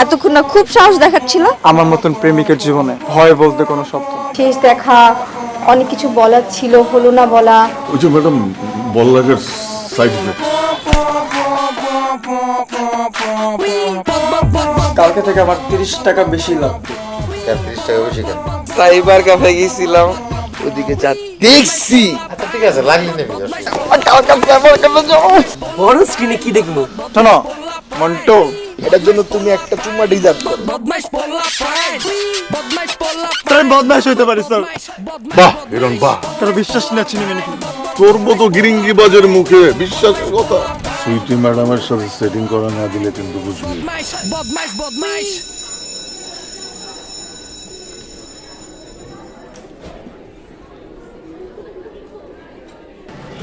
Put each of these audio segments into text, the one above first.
এতক্ষণ না খুব সাহস দেখাচ্ছিল। আমার মতন প্রেমিকের জীবনে ভয় বলতে কোনো শব্দ নেই। শেষ দেখা, অনেক কিছু বলার ছিল, হলো না বলা। ওই যে ম্যাডাম বল্লাগের সাইড ইফেক্ট। কালকে থেকে আমার 30 টাকা বেশি লাগবে। 30 টাকা বেশি কেন? সাইবার ক্যাফে গেছিলাম, ওদিকে যা দেখছি। আচ্ছা ঠিক আছে, লাগলি নেবি। বড় স্ক্রিনে কি দেখবো? শোনো মন্টু, এটার জন্য তুমি একটা চুম্মা ডিজার্ভ করো। তোর বদমাশ হইতে পারিস তোর। বাহ হিরণ বাহ, তোর বিশ্বাস না চিনি মেনে কি তোর মতো গিরিঙ্গিবাজের মুখে বিশ্বাসের কথা। সুইটি ম্যাডামের সাথে সেটিং করা না দিলে কিন্তু বুঝবি।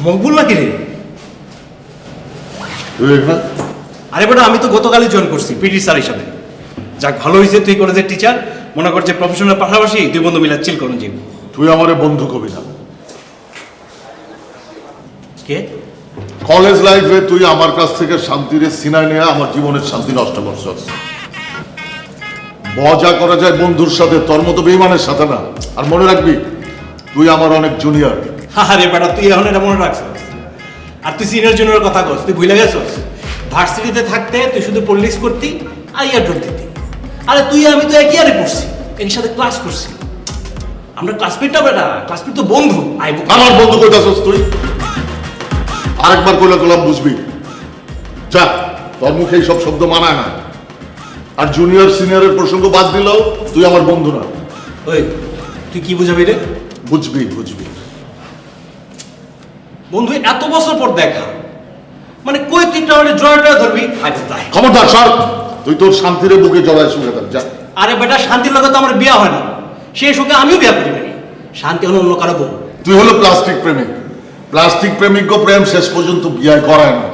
মকবুল নাকি রে? তুই এখানে? আরে বেটা, আমি তো গতকালই জয়েন করছি পিটি স্যার হিসাবে। যাক, ভালো হয়েছে তুই কলেজের টিচার। মনে কর যে প্রফেশনের পাশাপাশি দুই বন্ধু মিলে চিল করুন জীব। তুই আমারে বন্ধু কবি না। কে? কলেজ লাইফে তুই আমার কাছ থেকে শান্তির সিনাই নিয়ে আমার জীবনের শান্তি নষ্ট করছস। মজা করা যায় বন্ধুর সাথে, তোর মতো বেঈমানের সাথে না। আর মনে রাখবি, তুই আমার অনেক জুনিয়র। আরে বেটা, তুই এখন এটা মনে রাখছিস? আর তুই সিনিয়র জুনিয়রের কথা কস, তুই ভুলে গেছস? ভার্সিটিতে থাকতে তুই শুধু পলিটিক্স করতি আর ইয়ার দিতি। আরে তুই আমি তো একই ইয়ারে পড়ছি, এর সাথে ক্লাস করছি। আমরা ক্লাসমেট না বেটা, ক্লাসমেট তো বন্ধু। আমার বন্ধু কইতাছস তুই? আরেকবার কইলে কলাম বুঝবি। যা, তোর মুখে সব শব্দ মানায় না। আর জুনিয়র সিনিয়রের প্রসঙ্গ বাদ দিলেও তুই আমার বন্ধু না। ওই তুই কি বুঝাবি রে? বুঝবি বুঝবি। বন্ধু এত বছর পর দেখা, মানে কই তুই একটা জয়টা ধরবি? খবরদার সর, তুই তোর শান্তির বুকে জড়ায় শুয়ে থাক। যা। আরে বেটা, শান্তির লগে তো আমার বিয়া হয় না, সেই সুখে আমিও বিয়া করি নাই। শান্তি হলো অন্য কারো বউ। তুই হলো প্লাস্টিক প্রেমিক। প্লাস্টিক প্রেমিক প্রেম শেষ পর্যন্ত বিয়ে করায় না।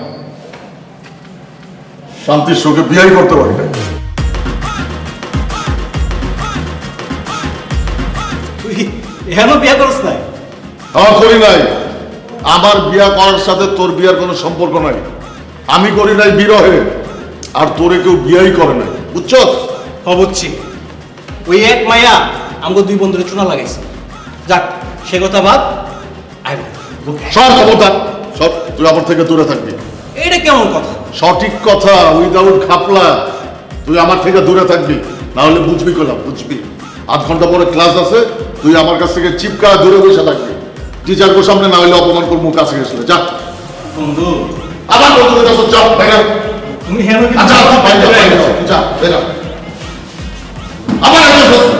শান্তির সঙ্গে বিয়াই করতে পারি না। তুই এখনো বিয়া করছ নাই? আমার করি নাই। আমার বিয়া করার সাথে তোর বিয়ার কোনো সম্পর্ক নাই। আমি করি নাই বিরহে, আর তোরে কেউ বিয়াই করে নাই। বুঝছস? বুঝছি। ওই এক মায়া আমাকে দুই বন্ধুরে চুনা লাগাইছে। যাক, সে কথা বাদ। সব খবরদার সব, তুই আমার থেকে দূরে থাকবি। এটা কেমন কথা? সঠিক কথা, উইদাউট খাপলা। তুই আমার থেকে দূরে থাকবি, না হলে বুঝবি কলাম, বুঝবি। 8 ঘন্টা পরে ক্লাস আছে, তুই আমার কাছ থেকে চিপকা দূরে বসে থাকবি। টিচারকে সামনে না হইলে অপমান করবো কাছে গেছিল। যা বন্ধু, আবার বন্ধুদের কাছে যা, বাইরে। তুমি হেন আচ্ছা বাইরে যা, বাইরে। আবার একটা বস্তু।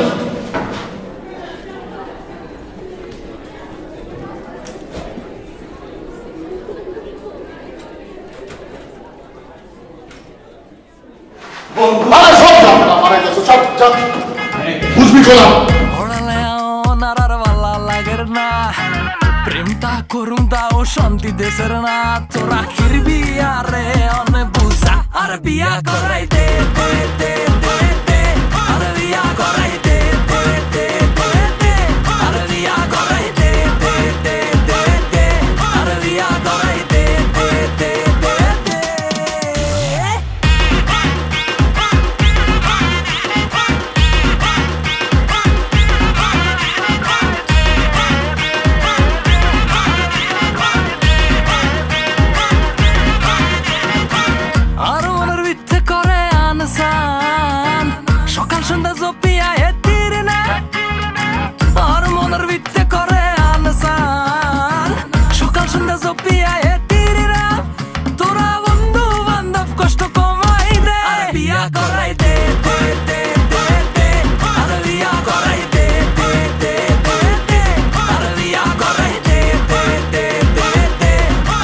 আরে সব যা, আমার কাছে সব যা। বুঝবি কলাম। প্রেমটা করুম দাও শান্তি দেশের না, তোরা খিরবি আরে অনে বুঝা আর বিয়া করাই দে দে দে দে দে, আর বিয়া করাই দে দে দে দে দে, আর বিয়া করাই দে দে দে দে দে, আর বিয়া করাই দে দে দে দে দে। আর মনের ভিত্তে করে আনসান, সকাল সন্ধ্যা জপিয়া হেতির না। আর মনের ভিত্তে করে আনসান, সকাল সন্ধ্যা জপিয়া হেতির না। তোরা বন্ধু বান্ধব কষ্ট কমাই দে, আর বিয়া করাই দে দে দে দে দে, আর বিয়া করাই দে দে দে দে দে, আর বিয়া করাই দে দে দে দে দে,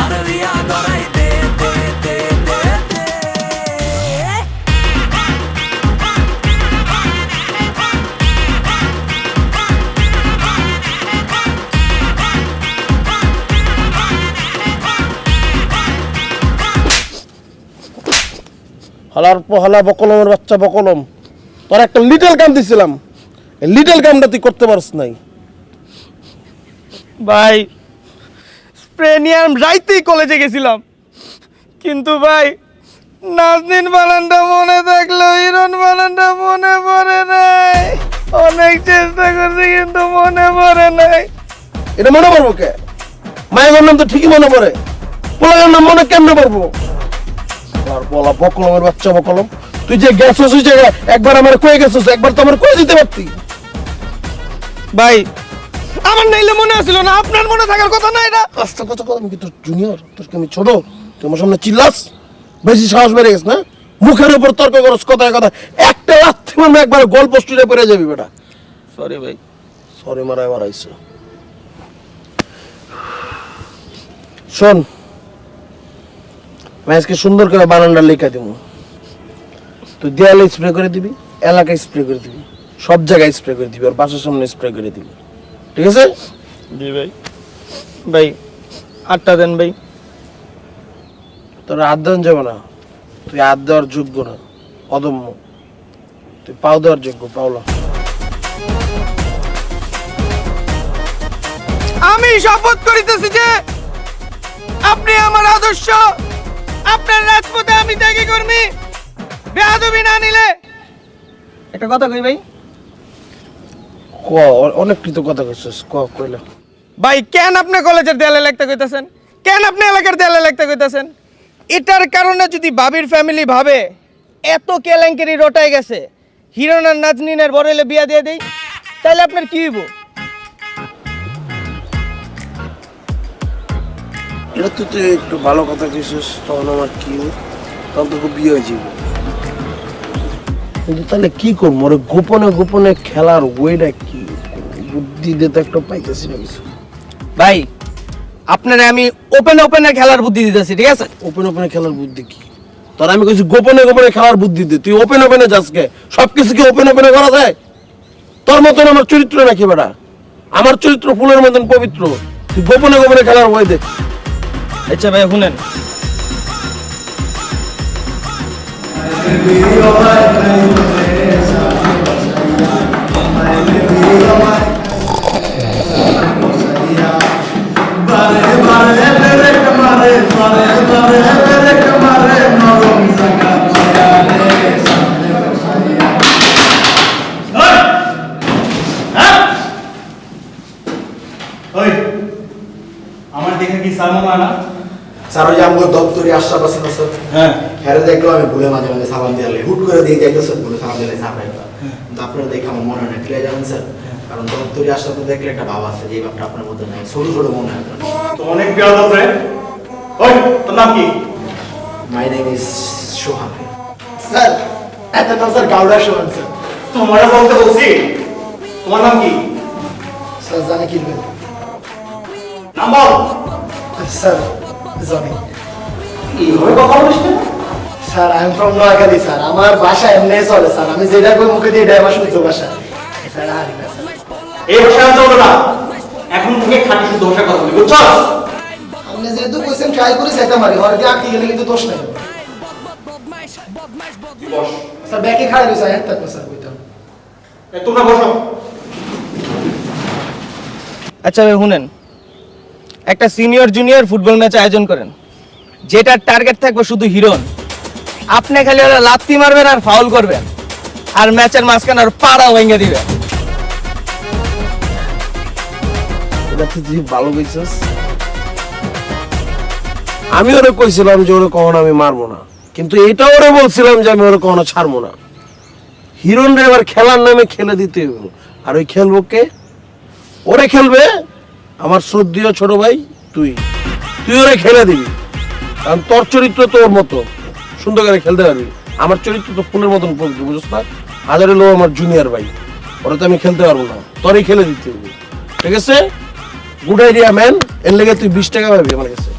আর বিয়া করাই দে দে দে দে দে। হালার পোহালা বকলমের বাচ্চা বকলম, তোর একটা লিটল কাম দিছিলাম, এই লিটল কামটা তুই করতে পারছ নাই। ভাই স্প্রে নিয়ে আমি রাইতেই কলেজে গেছিলাম, কিন্তু ভাই নাজনীন বানানটা মনে থাকলো হিরণ বানানটা মনে পড়ে নাই। অনেক চেষ্টা করছি কিন্তু মনে পড়ে নাই। এটা মনে পড়বো কে? মায়ের নাম তো ঠিকই মনে পড়ে, পোলার নাম মনে কেমনে পড়বো? আর বলা বকলমের বাচ্চা বকলম, তুই যে গেছস ওই জায়গায় একবার আমার কয়ে গেছস, একবার তো আমার কয়ে দিতে পারতি। ভাই আমার নাইলে মনে আছিল না, আপনার মনে থাকার কথা না এটা। আস্তে কথা কথা, আমি কি তোর জুনিয়র? তোর কি আমি ছোট? তুই আমার সামনে চিল্লাস? বেশি সাহস বেড়ে গেছ না? মুখের উপর তর্ক করস কথায় কথা, একটা লাথি মারলে একবার গোল পোস্টে পড়ে যাবি বেটা। সরি ভাই। সরি মারা এবার আইসো। শোন, আমি আজকে সুন্দর করে বানানটা লেখা দিব। তুই দেয়ালে স্প্রে করে দিবি, এলাকায় স্প্রে করে দিবি, সব জায়গায় স্প্রে করে দিবি, আর বাসার সামনে স্প্রে করে দিবি, ঠিক আছে? জি ভাই। ভাই 8টা দেন ভাই। তোর হাত দেওয়ান যাবে না, তুই হাত দেওয়ার যোগ্য না, অদম্য। তুই পাও দেওয়ার যোগ্য, পাওলা। আমি শপথ করিতেছি যে আপনি আমার আদর্শ, আপনার রাজপথে আমি ত্যাগী কর্মী, বেয়াদবি না নিলে। একটা কথা কই ভাই। ক, অনেক কৃত কথা কইছিস, ক কইলা। ভাই কেন আপনি কলেজের দেয়ালে লিখতে কইতাছেন? কেন আপনি এলাকার দেয়ালে লিখতে কইতাছেন? এটার কারণে যদি বাবির ফ্যামিলি ভাবে এত কেলেঙ্কারি রটাই গেছে, হিরণ আর নাজনীনের বড়লে বিয়া দিয়ে দেই, তাহলে আপনার কি হইব? এটা তুই তো একটু ভালো কথা কইছিস, তখন আমার কি তখন তো খুব বিয়ে হয়ে যাবে। কিন্তু তাহলে কি করবো? ওরে গোপনে গোপনে খেলার ওইটা কি বুদ্ধি দিতে একটা পাইতেছি না কিছু। ভাই আপনারা আমি ওপেন ওপেনে খেলার বুদ্ধি দিতেছি, ঠিক আছে? ওপেন ওপেনে খেলার বুদ্ধি কি? তোর আমি কইছি গোপনে গোপনে খেলার বুদ্ধি দে, তুই ওপেন ওপেনে যাসকে। সবকিছু কি ওপেন ওপেনে করা যায়? তোর মতন আমার চরিত্র নাকি বেটা? আমার চরিত্র ফুলের মতন পবিত্র, তুই গোপনে গোপনে খেলার বই দে। আচ্ছা ভাই শুনেন, আমার দেখে কি স্যার মনে হয় না? স্যার ওই যে আমাকে দপ্তরি আশরাফ আছে না স্যার, হ্যাঁ হ্যাঁ দেখলো আমি ভুলে মাঝে মাঝে সাবান দিয়ালে হুট করে দিয়ে যাইতো স্যার, ভুলে সাবান দিয়ালে সাবান কিন্তু আপনারা দেখে আমার মনে হয় না, ক্লিয়ার জানেন স্যার? কারণ দপ্তরি আশরাফ দেখলে একটা ভাব আছে, যে ভাবটা আপনার মধ্যে নাই, ছোট ছোট মনে হয় আপনার। তো অনেক বেয়াদব রে। ওই তোর নাম কি? My name is Sohan sir. এত নাম স্যার গাউডা সোহান স্যার। তোমার বলতে বলছি, তোমার নাম কি? স্যার জানে কি নাম বল। স্যার জানি। এইভাবে কথা বলিস না। Sir I am from Noakhali sir, আমার ভাষা এমনি চলে স্যার, আমি যেটা কই মুখে দিয়ে এটা আমার শুদ্ধ ভাষা। স্যার আর না স্যার, এই ভাষা আমি বলবো না, এখন থেকে খাঁটি শুদ্ধ ভাষা কথা বলি, বুঝছো? আপনি যেহেতু কোয়েশ্চেন ট্রাই করে চাইতে পারি, আর কি আটকে গেলে কিন্তু দোষ নাই। বস। স্যার ব্যাকে খাড়া রয়েছে, এক থাকবো স্যার কইতাম। তোমরা বসো। আচ্ছা ভাই শুনেন, একটা সিনিয়র জুনিয়র ফুটবল ম্যাচ আয়োজন করেন, যেটার টার্গেট থাকবে শুধু হিরণ। আপনি খালি ওরা লাত্তি মারবেন আর ফাউল করবেন, আর ম্যাচের মাঝখানে আর পাড়া ভেঙে দিবেন। এটা তুই ভালো কইছিস। আমি ওরে কইছিলাম যে ওরে কখনো আমি মারবো না, কিন্তু এটা ওরে বলছিলাম যে আমি ওরে কখনো ছাড়বো না। হিরণ রে এবার খেলার নামে খেলে দিতে হবে, আর ওই খেলবো কে? ওরে খেলবে আমার শ্রদ্ধেয় ছোট ভাই তুই। তুই ওরে খেলে দিবি, কারণ তোর চরিত্র তোর মতো সুন্দর করে খেলতে পারবি। আমার চরিত্র তো ফুলের মতন পবিত্র, বুঝছ না? হাজারে লো আমার জুনিয়র ভাই, ওরা তো আমি খেলতে পারবো না, তোরই খেলে দিতে হবে, ঠিক আছে? Good idea man. এর লেগে তুই 20 টাকা পাবি আমার কাছে।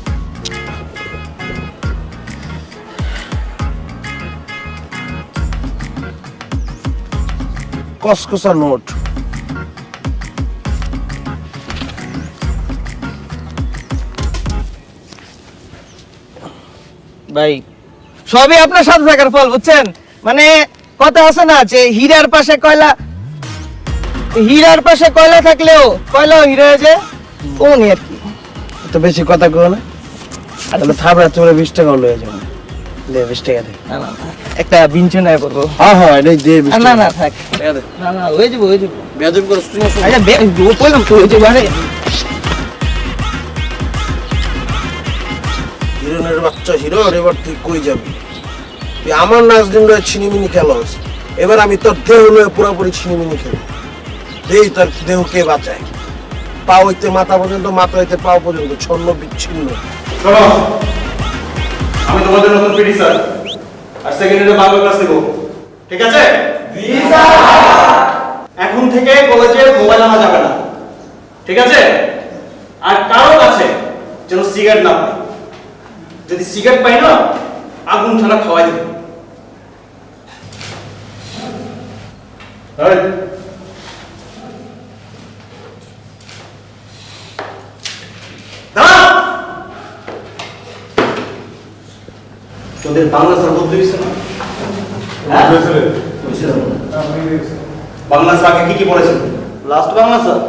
কসকসা নোট। ভাই সবই আপনার সাথে থাকার ফল, বুঝছেন? মানে কথা আছে না যে হীরার পাশে কয়লা, হীরার পাশে কয়লা থাকলেও কয়লাও হীরা হয়ে যায়, ও নিয়ে আর কি। তো বেশি কথা কো না, তাহলে থাপড়া তোমরা 20 টাকা লয়ে যাবে। দে 20 টাকা দে। না না একটা বিঞ্চনায় করবো হ্যাঁ হ্যাঁ এটাই দে 20 না টাকা। না থাক টাকা দে। না না হয়ে যাবো হয়ে যাবো বেয়াদবি করছিস তুই না শুন। আচ্ছা বললাম তো হয়ে যাবো আরে হিরোনের বাচ্চা হিরো এবার তুই কই যাবি? তুই আমার নাজদিন রয়ে ছিনিমিনি খেলোস, এবার আমি তোর দেহ লয়ে পুরোপুরি ছিনিমিনি খেলি। দেই তোর দেহ কে বাঁচায়? পা হইতে মাথা পর্যন্ত, মাথা হইতে পা পর্যন্ত ছন্ন বিচ্ছিন্ন। শোনো, আমি তোমাদের নতুন পিডি স্যার, আর সেকেন্ড ইয়ারে বাংলা ক্লাস দেবো, ঠিক আছে? এখন থেকে কলেজে মোবাইল আনা যাবে না, ঠিক আছে? আর কারো কাছে যেন সিগারেট না পাই, যদি সিগারেট পাই না আগুন ছাড়া খাওয়াই দেবে। তোদের বাংলা স্যার বলতে হয়েছে না? বাংলা স্যার আগে কি কি পড়েছেন? লাস্ট বাংলা স্যার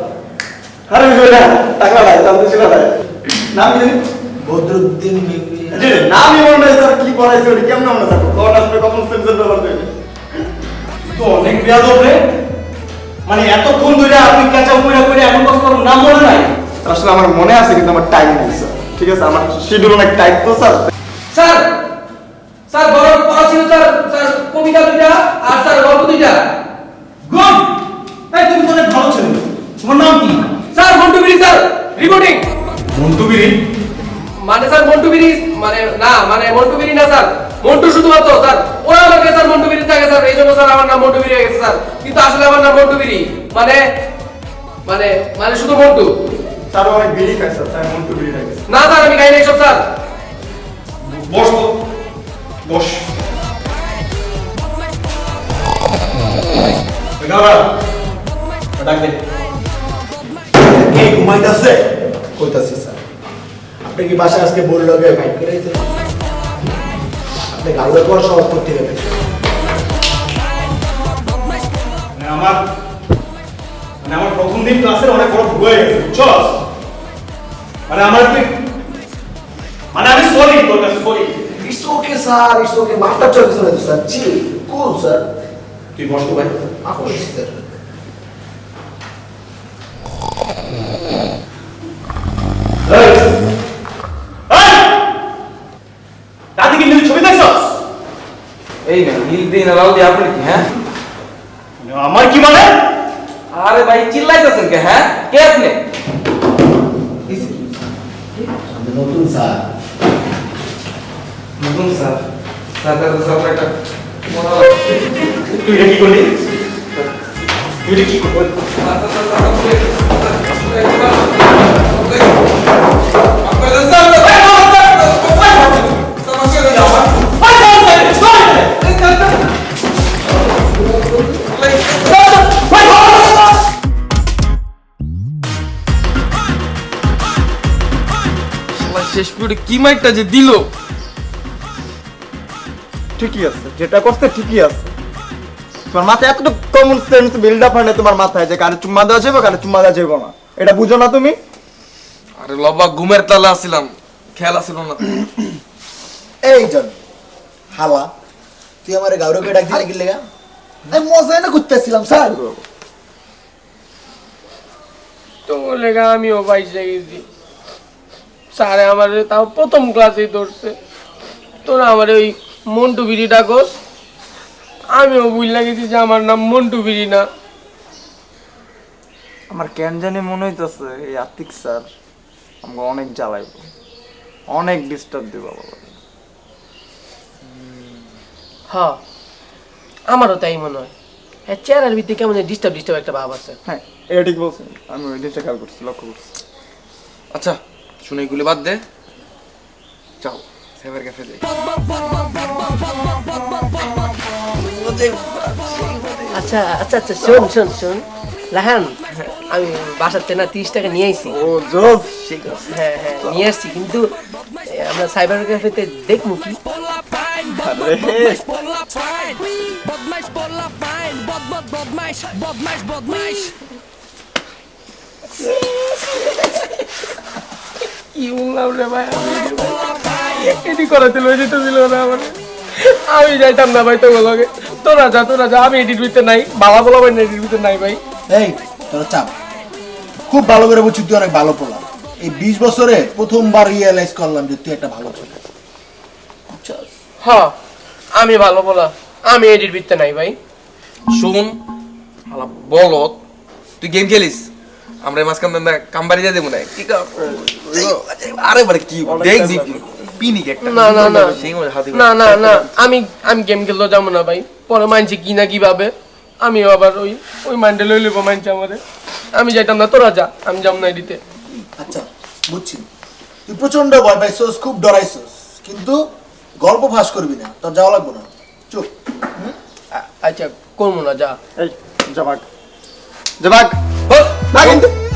আরে বেটা টাকা নাই জানতে ছিল না নাম কি জানি বদরুদ্দিন জি নামই মনে নাই স্যার কি পড়াইছে ওটা কেমন মনে থাকো কোন আসবে কখন সেন্সর ব্যবহার করে তো অনেক বেয়াদব রে, মানে এতক্ষণ ধরে আপনি ক্যাচাপ করে এখন কষ্ট করার নাম মনে নাই? আসলে আমার মনে আছে কিন্তু আমার টাইম নেই স্যার ঠিক আছে আমার শিডিউল অনেক টাইট তো স্যার স্যার স্যার বড় পড়া ছিল স্যার স্যার কবিতা দুইটা আর স্যার গল্প দুইটা গুড, এই তুমি তো অনেক ভালো ছেলে, তোমার নাম কি? স্যার মন্টু বিড়ি স্যার রিপোর্টিং মন্টু বিড়ি? মানে স্যার মন্টু বিড়ি মানে না মানে মন্টু বিড়ি না স্যার মন্টু শুধুমাত্র স্যার ওরা আমাকে স্যার মন্টু বিড়ি থাকে স্যার এই জন্য স্যার আমার নাম মন্টু বিড়ি হয়ে গেছে স্যার কিন্তু আসলে আমার নাম মন্টু বিড়ি মানে মানে মানে শুধু মন্টু স্যার অনেক বিড়ি খায় স্যার তাই মন্টু বিড়ি লাগে না স্যার আমি খাই না এইসব স্যার বস তো, বস। ডাক দে। কে ঘুমাইতাছে কইতাছি স্যার আপনি কি বাসায় আজকে বল লগে ফাইট করাইছেন আপনি গাউলে কোন সব করতে গেলেন মানে আমার প্রথম দিন ক্লাসের অনেক বড় ভুল হয়ে গেছে, বুঝছস? মানে আমার তুই মানে আমি সরি তোর কাছে sorry. It's okay sir it's okay মাথা চলছে না স্যার জি কুল স্যার তুই বস তো ভাই। আপনি স্যার এই! এই! রাতে কি নিজের ছবি দেখছস? এই না নীল দিন লাল দি আপনি কি হ্যাঁ আমার কি মানে? আরে ভাই চিল্লাইতেছেন কে হ্যাঁ কে আপনি আমি নতুন স্যার নতুন স্যার স্যার স্যার একটা তুই এটা কি করলি? তুই এটা কি করলি? শেষ পিরিয়ডে কি মাইকটা যে দিল ঠিকই আছে যেটা করতে ঠিকই আছে তোমার মাথায় এতটুকু কমন সেন্স বিল্ড আপ হয় না তোমার মাথায় যে কারে চুম্মা দেওয়া যাবে কারে চুম্মা দেওয়া যাবে না এটা বুঝো না তুমি আরে লবা ঘুমের তালে আসছিলাম খেয়াল আসছিল না এই জন হালা তুই আমারে গাউরকে ডাক দিলি কি লাগা আমি মজা না করতেছিলাম স্যার তো লেগা আমিও বাইশে গেছি স্যারে আমার তাও প্রথম ক্লাসেই ধরছে তোরা আমার ওই মন্টু বিড়ি ডাকস আমিও বুঝলা গেছি যে আমার নাম মন্টু বিড়ি না আমার কেন জানি মনে হইতেছে এই আতিক স্যার আমাকে অনেক জ্বালাইব অনেক ডিস্টার্ব দিব বাবা হ্যাঁ আমারও তাই মনে হয় হ্যাঁ চেহারার ভিত্তি কেমন ডিস্টার্ব ডিস্টার্ব একটা ভাব আছে হ্যাঁ এটা ঠিক বলছেন আমি ওই জিনিসটা খেয়াল করছি লক্ষ্য করছি আচ্ছা শুনে এগুলি বাদ দে যাও সাইবার ক্যাফে যাই আচ্ছা আচ্ছা আচ্ছা শোন শোন শোন রাহান আমি বাসাতে না 30 টাকা নিয়ে আইছি ও জোস ঠিক আছে হ্যাঁ হ্যাঁ নিয়ে আসছি কিন্তু আমরা সাইবার ক্যাফেতে দেখবো কি কি বললাম রে ভাই এটি করাতে লয়ে যেতে দিল না আমার আমি যাইতাম না ভাই তোর লগে। তোরা যা, আমি এডিট ভিতরে নাই, বাবা বলা ভাই এডিট ভিতরে নাই ভাই। এই তোরা চাপ, খুব ভালো করে বুঝছি তুই অনেক ভালো পোলা। এই 20 বছরে প্রথমবার রিয়েলাইজ করলাম যে তুই একটা ভালো ছেলে। হ্যাঁ আমি ভালো বলা, আমি এডিট ভিতরে নাই ভাই। শুন শালা বলত, তুই গেম খেলিস, আমরা মাঝ কামবাড়ি দিয়ে দেবো না কি আরে বারে কি দেখবি পিনিক একটা না না না সেই মধ্যে হাতে না না না, আমি গেম খেলতে যাবো না ভাই। পরে মানছি কি না কিভাবে, আমি আবার ওই মাইন্ডে লই লইব মানছি আমাদের। আমি যাইতাম না, তোরা যা, আমি যাবো না এডিতে। আচ্ছা বুঝছি, তুই প্রচন্ড ভয় পাইছস, খুব ডরাইছস, কিন্তু গল্প ফাঁস করবি না, তোর যাওয়া লাগবে না, চুপ। আচ্ছা করবো না, যা। এই জামাক জামাক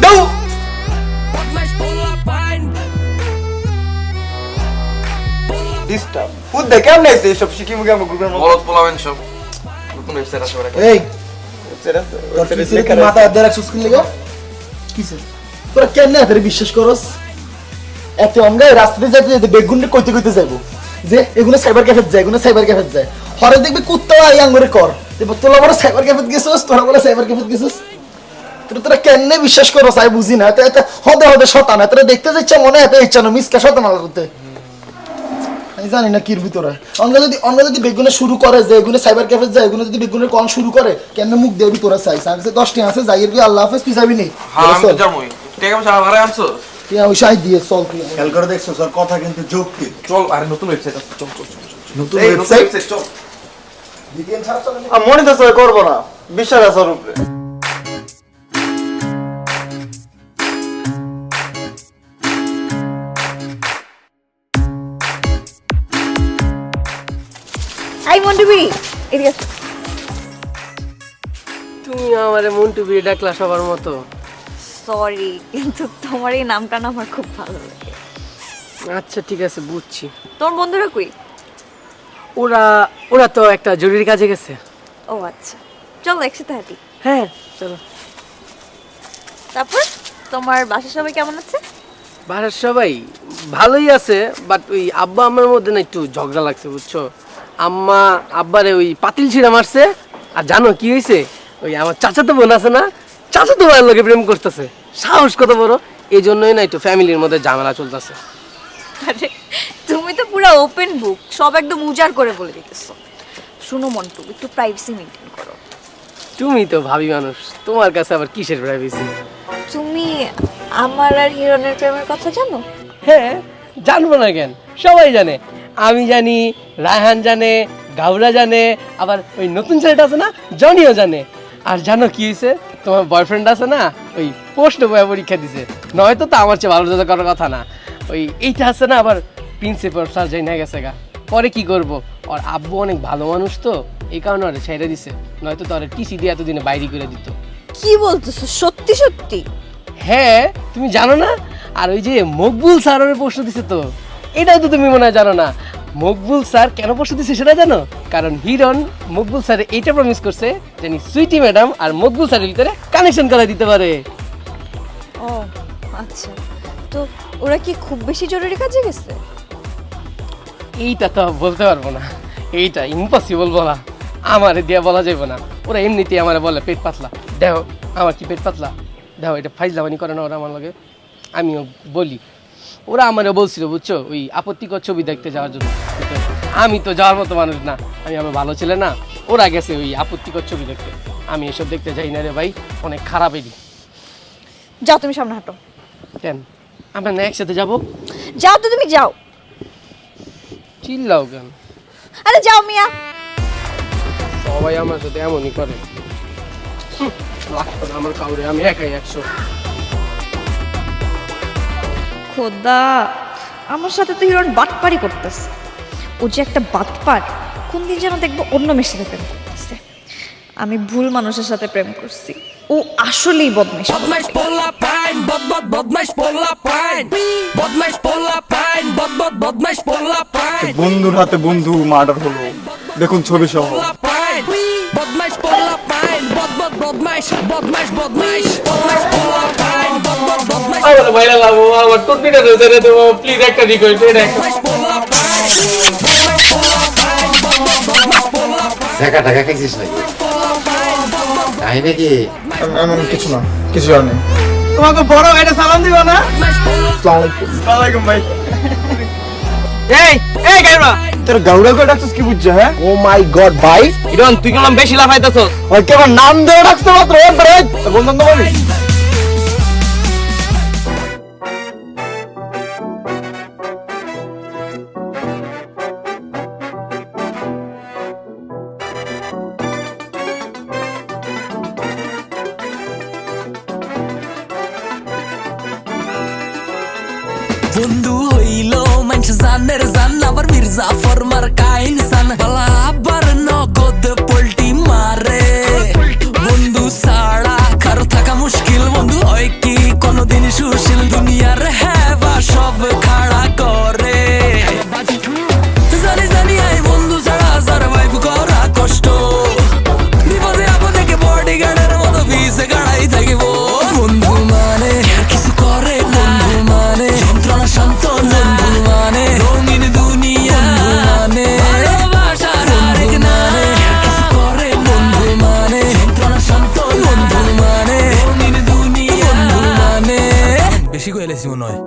দাও ডিস্টার্ব ফুড দে কেমন আছে সব শিখি মুখে আমার গ্রুপের মধ্যে বলত পোলাবেন সব নতুন ওয়েবসাইট আসবে এই তোর কিসের কি মাথা আদে রাখছস কি লাগা? কিসের তোরা কেন এত বিশ্বাস করস? এত অঙ্গায় রাস্তাতে যেতে যেতে বেগুনটা কইতে কইতে যাইবো যে এগুলো সাইবার ক্যাফে যায়, এগুলো সাইবার ক্যাফে যায়, হরে দেখবি কুত্তা আই আঙ্গুরে কর, এবার তোরা বড় সাইবার ক্যাফে গেছস, তোরা বড় সাইবার ক্যাফে গেছস। তোরা কেন বিশ্বাস করস আই বুঝি না। এত হদে হদে শতান, তোরা দেখতে যাচ্ছে মনে এত ইচ্ছা না মিসকা শতান আলাদা। আমি জানি না কির ভিতরে অঙ্গ যদি বেগুনে শুরু করে যে এগুলো সাইবার ক্যাফে যায়, এগুলো যদি বেগুনের কন শুরু করে কেন মুখ দেবি তোরা চাই সাইছে 10 টি আছে যাইয়ের কি আল্লাহ হাফেজ তুই যাবি নি। হ্যাঁ আমি তো যাবই, টাকা পয়সা আমারে আনছো তুই ওই সাই দিয়ে চল, তুই খেয়াল করে দেখছো স্যার কথা কিন্তু যৌক্তিক। চল, আরে নতুন ওয়েবসাইট আছে, চল চল চল নতুন এই ওয়েবসাইট চল ডিটেইল ছাড়া চলে আর মনে তো স্যার করব না, বিশ্বাস আছে ওর উপরে। আই মন্টু বিড়ি এদিকে আসো। তুমি আমার মন্টু বিড়ি ডাকলা সবার মতো। সরি, কিন্তু তোমার এই নামটা না আমার খুব ভালো লাগে। আচ্ছা ঠিক আছে, বুঝছি। তোর বন্ধুরা কই? ওরা তো একটা জরুরি কাজে গেছে। ও আচ্ছা, চলো একসাথে হাঁটি। হ্যাঁ চলো। তারপর তোমার বাসার সবাই কেমন আছে? বাসার সবাই ভালোই আছে, বাট ওই আব্বা আমার মধ্যে না একটু ঝগড়া লাগছে বুঝছো। আব্বারে ওই পাতিল ছিঁড়া মারছে। আর জানো কি হয়েছে, ওই আমার চাচাতো বোন আছে না, চাচাতো ভাইয়ের লোকে প্রেম করতেছে। সাহস কত বড়, এই জন্যই না একটু ফ্যামিলির মধ্যে ঝামেলা চলতেছে। আরে তুমি তো পুরো ওপেন বুক, সব একদম উজাড় করে বলে দিতেছো। শুনো মন্টু, একটু প্রাইভেসি মেইনটেইন করো। তুমি তো ভাবি মানুষ, তোমার কাছে আবার কিসের প্রাইভেসি? তুমি আমার আর হিরণের প্রেমের কথা জানো? হ্যাঁ জানবো না কেন, সবাই জানে। আমি জানি, রায়হান জানে, গাউরা জানে, আবার ওই নতুন ছেলেটা আছে না জনিও জানে। আর জানো কি হয়েছে, তোমার বয়ফ্রেন্ড আছে না, ওই পোস্ট বয় পরীক্ষা দিছে। নয়তো তো আমার চেয়ে ভালো রেজাল্ট করার কথা না। ওই এইটা আছে না, আবার প্রিন্সিপাল স্যার যাই না গেছে গা। পরে কি করব, আর আব্বু অনেক ভালো মানুষ তো এই কারণে ওরা ছেড়ে দিছে, নয়তো তো ওরা টিসি দিয়ে এতদিনে বাইরে করে দিত। কি বলতেছো, সত্যি সত্যি? হ্যাঁ তুমি জানো না? আর ওই যে মকবুল স্যারের প্রশ্ন দিছে তো, এটাও তো তুমি মনে হয় জানো না। মকবুল স্যার কেন প্রশ্ন দিচ্ছে সেটা জানো? কারণ হিরণ মকবুল স্যারে এইটা প্রমিস করছে জানি সুইটি ম্যাডাম আর মকবুল স্যারের ভিতরে কানেকশন করে দিতে পারে। ও আচ্ছা, তো ওরা কি খুব বেশি জরুরি কাজে গেছে? এইটা তো বলতে পারবো না, এইটা ইম্পসিবল বলা, আমারে দিয়ে বলা যাবে না। ওরা এমনিতেই আমারে বলে পেট পাতলা। দেখো আমার কি পেট পাতলা, দেখো এটা ফাইজলামানি করে না ওরা আমার লগে। আমিও বলি, ওরা আমারও বলছিল বুঝছো, ওই আপত্তিকর ছবি দেখতে যাওয়ার জন্য। আমি তো যাওয়ার মতো মানুষ না, আমি আমার ভালো ছেলে না। ওরা গেছে ওই আপত্তিকর ছবি দেখতে, আমি এসব দেখতে যাই না রে ভাই, অনেক খারাপ এদি। যাও তুমি সামনে হাঁটো। কেন আমরা না একসাথে যাবো? যাও তো, তুমি যাও। চিল্লাও কেন? আরে যাও মিয়া। সবাই আমার সাথে এমনই করে, লাগতো না আমার কাউরে, আমি একাই 100। খোদা, আমার সাথে তো হিরণ বাটপারি করতেছে। ও যে একটা বাটপার, কোন দিন যেন দেখবো অন্য মেয়ের সাথে প্রেম করতেছে। আমি ভুল মানুষের সাথে প্রেম করছি। ও আসলেই বদমাইশ। বদমাইশ পোলা পাইন, বদমাইশ পোলা পাইন, বদমাইশ পোলা পাইন, বদমাইশ পোলা পাইন, বন্ধুর হাতে বন্ধু মার্ডার হলো, দেখুন ছবি সহ। বদমাইশ পোলা পাইন, বদমাইশ বদমাইশ বদমাইশ বদমাইশ পোলা পাইন, বদমাইশ আমার ভাইরা লাগবো, আমার টুটনিটা ধরে দেবো প্লিজ, একটা রিকোয়েস্ট, এটা একটা। পোলা পাইন, বদমাইশ পোলা পাইন, ঝাঁকা টাকা খাইছিস নাকি তাই নাকি এমন কিছু না, কিছু আর নেই। তোমাকে বড় ভাইটা সালাম দিবা না? আসসালামাইকুম ভাই। এই এই গাইবা তোর গাউড়া করে ডাকছিস কি বুঝছো? হ্যাঁ, ও মাই গড ভাই, হিরণ তুই কেমন বেশি লাফাইতাছস? ওই কেমন নাম দেওয়া ডাকতে মাত্র বলতাম তো বলি। বন্ধু হইল মানুষ জানের জান আবার মির্জা ফরমার কাইন সান বালা আবার নগদ পোল্টি মারে বন্ধু সাড়া কারো থাকা মুশকিল বন্ধু হয় কি কোনদিন সুশীল দুনিয়ার হেবা সব খাড়া করে জানি জানি আই বন্ধু ছাড়া সারভাইভ করা কষ্ট বিপদে আপদে কে বডিগার্ডের মতো ভিসে গাড়াই থাকিব বন্ধু মানে কিছু করে বন্ধু মানে যন্ত্রণা শান্ত বন্ধু মানে রঙিন দুনিয়া মানে ভালোবাসার আরেক নামে কিছু করে বন্ধু মানে যন্ত্রণা শান্ত বন্ধু মানে রঙিন দুনিয়া বন্ধু মানে বেশি কইলেছি মনে হয়।